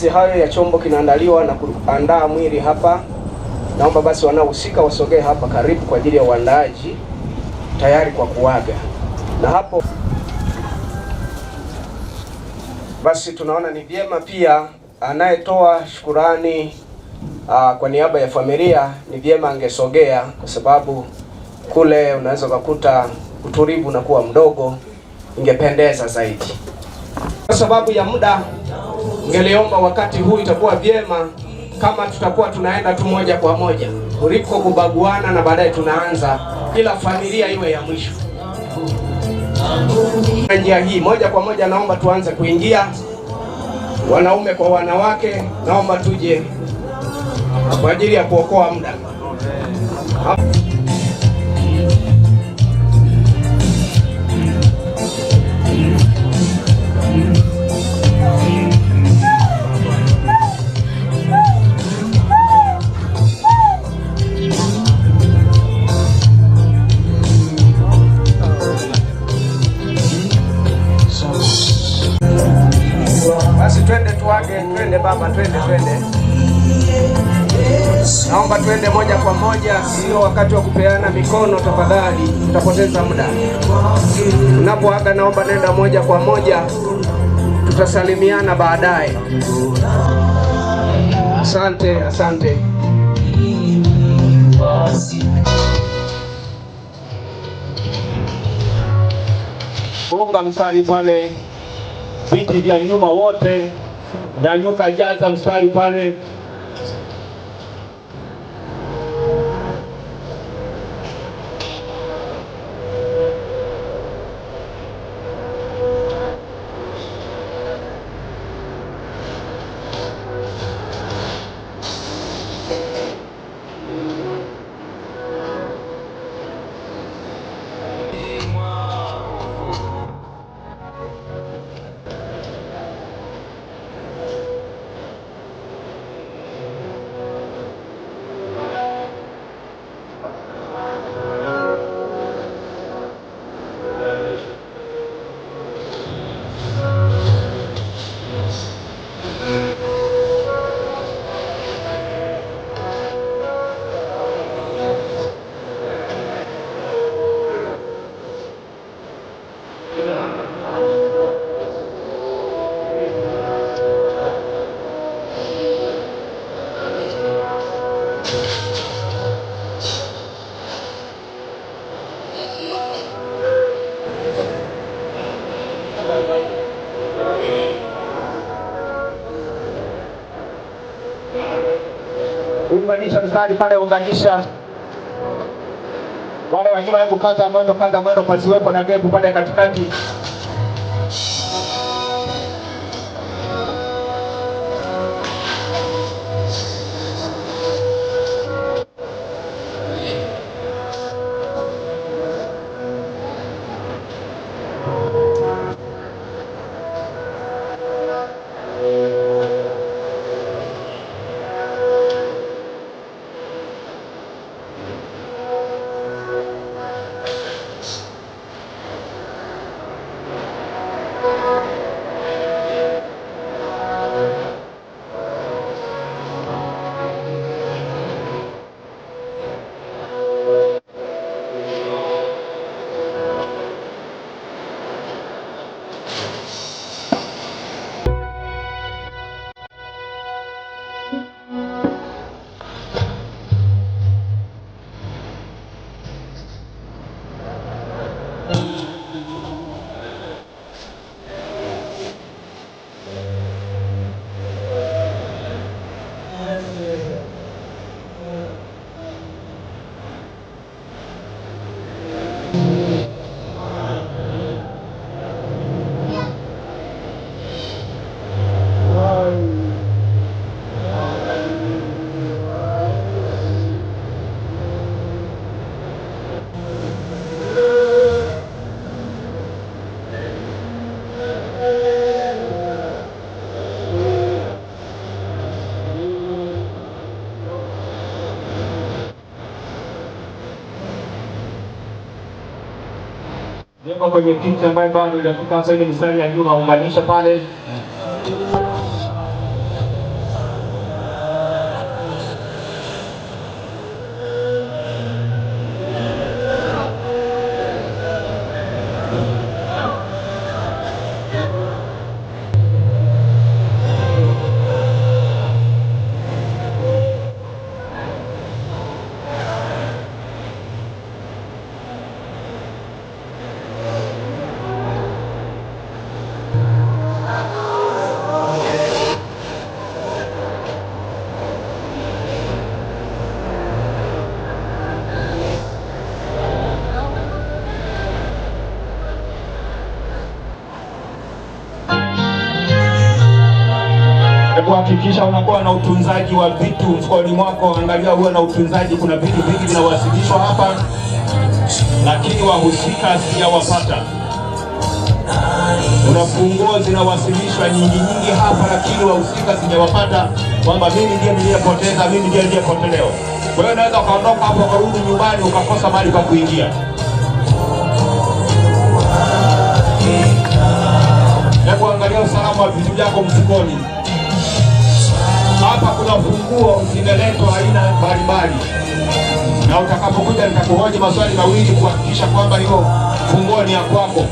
Hayo ya chombo kinaandaliwa na kuandaa mwili hapa. Naomba basi wanaohusika wasogee hapa karibu kwa ajili ya uandaaji tayari kwa kuaga. Na hapo basi tunaona ni vyema pia anayetoa shukurani kwa niaba ya familia ni vyema angesogea, kwa sababu kule unaweza kukuta utulivu na kuwa mdogo, ingependeza zaidi. Kwa sababu ya muda, ngeliomba wakati huu itakuwa vyema kama tutakuwa tunaenda tu moja kwa moja kuliko kubaguana, na baadaye tunaanza kila familia iwe ya mwisho. Njia hii moja kwa moja, naomba tuanze kuingia, wanaume kwa wanawake, naomba tuje kwa ajili ya kuokoa muda. Basi twende tuage, twende baba, twende. Naomba twende moja kwa moja, sio wakati wa kupeana mikono tafadhali, tutapoteza muda. Unapoaga naomba nenda moja kwa moja, tutasalimiana baadaye. Asante. Funga mstari pale, viti vya nyuma wote nyanyuka, jaza mstari pale. Unganisha mstari pale, unganisha. Wale wengine hebu kaza mwendo, pasiwepo na gepu pale katikati. Jengo kwenye kiti ambaye bado hajafika sasa, ile mstari ya nyuma unganisha pale. Hebu hakikisha unakuwa na utunzaji wa vitu mfukoni mwako. Angalia uwe na utunzaji. Kuna vitu vingi vinawasilishwa hapa, lakini wahusika sijawapata. Kuna funguo zinawasilishwa nyingi hapa, lakini wahusika sijawapata, kwamba mimi ndiye niliyepoteza, mimi ndiye niliyepotelewa. Kwa hiyo unaweza ukaondoka hapo ukarudi nyumbani ukakosa mahali pa kuingia. Hebu angalia usalama wa vitu vyako mfukoni. Hapa kuna funguo zimeletwa aina mbalimbali, na utakapokuja nitakuhoji maswali mawili kuhakikisha kwamba hiyo funguo ni ya kwako.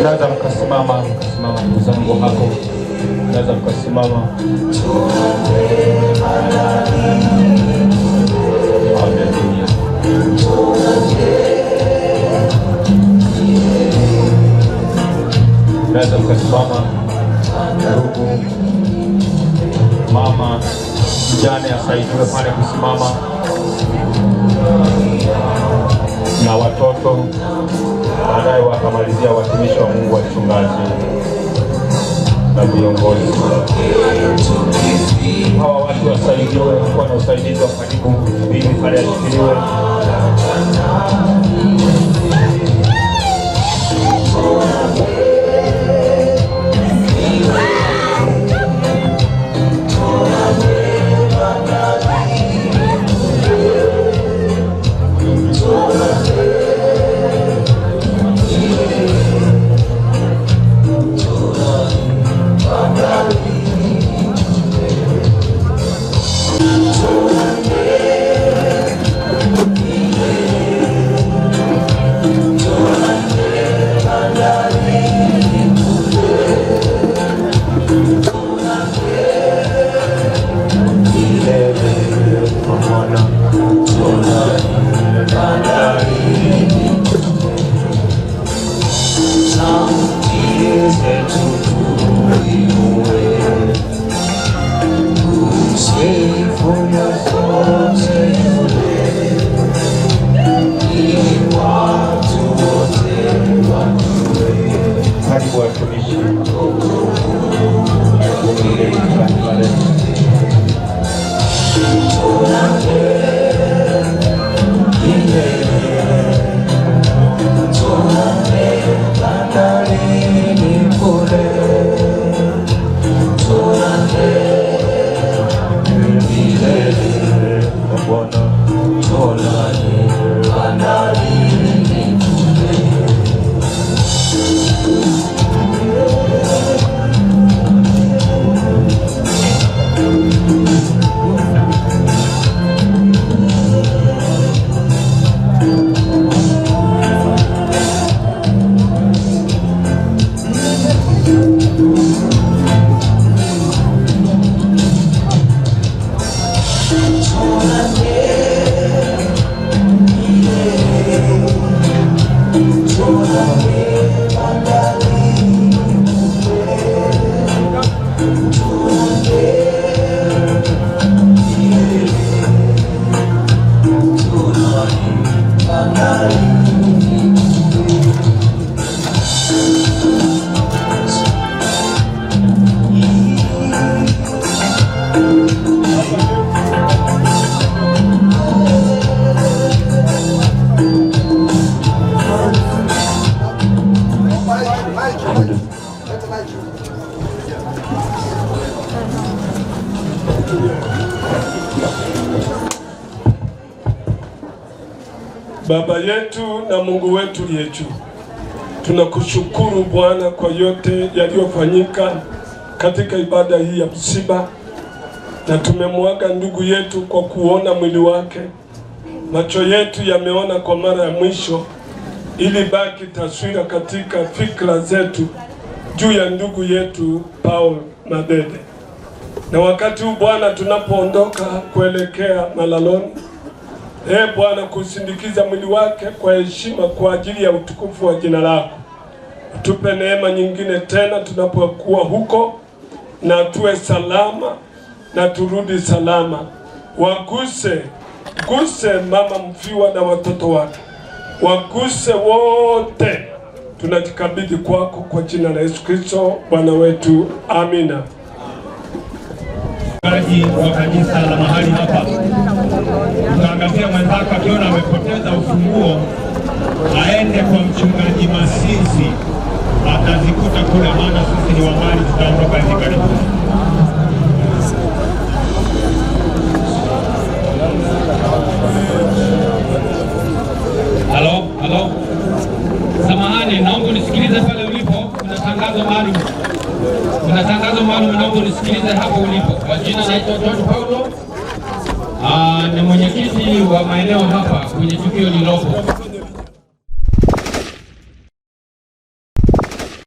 Naweza mkasimama ndugu zangu hapo, naweza mkasimama. Naweza mkasimama. Ndugu mama mjane asaidiwe pale kusimama, na watoto. Baadaye wakamalizia watumishi wa Mungu, wachungaji na viongozi. Hawa watu wasaidiwe, kwa na usaidizi wa karibu bibi pale ashikiliwe. Baba yetu na Mungu wetu aliye juu, tunakushukuru Bwana kwa yote yaliyofanyika katika ibada hii ya msiba, na tumemwaga ndugu yetu kwa kuona mwili wake. Macho yetu yameona kwa mara ya mwisho, ili baki taswira katika fikra zetu juu ya ndugu yetu Paul Madede. Na wakati huu Bwana, tunapoondoka kuelekea malaloni, Bwana, kusindikiza mwili wake kwa heshima kwa ajili ya utukufu wa jina lako, tupe neema nyingine tena tunapokuwa huko, na tuwe salama na turudi salama. Waguse mama mfiwa na watoto wake, waguse wote. Tunajikabidhi kwako kwa jina la Yesu Kristo Bwana wetu, amina. Wa kanisa la mahali hapa, utaangazia mwenzako akiona amepoteza ufunguo, aende kwa mchungaji Masisi, atazikuta kule, maana sisi ni wamali, tutaondoka hivi karibuni. Halo, samahani, naomba unisikilize pale ulipo. Kuna tangazo maalum, naomba unisikilize hapo ulipo. Kwa jina naitwa John Paulo, ni mwenyekiti wa maeneo hapa kwenye tukio lilopo.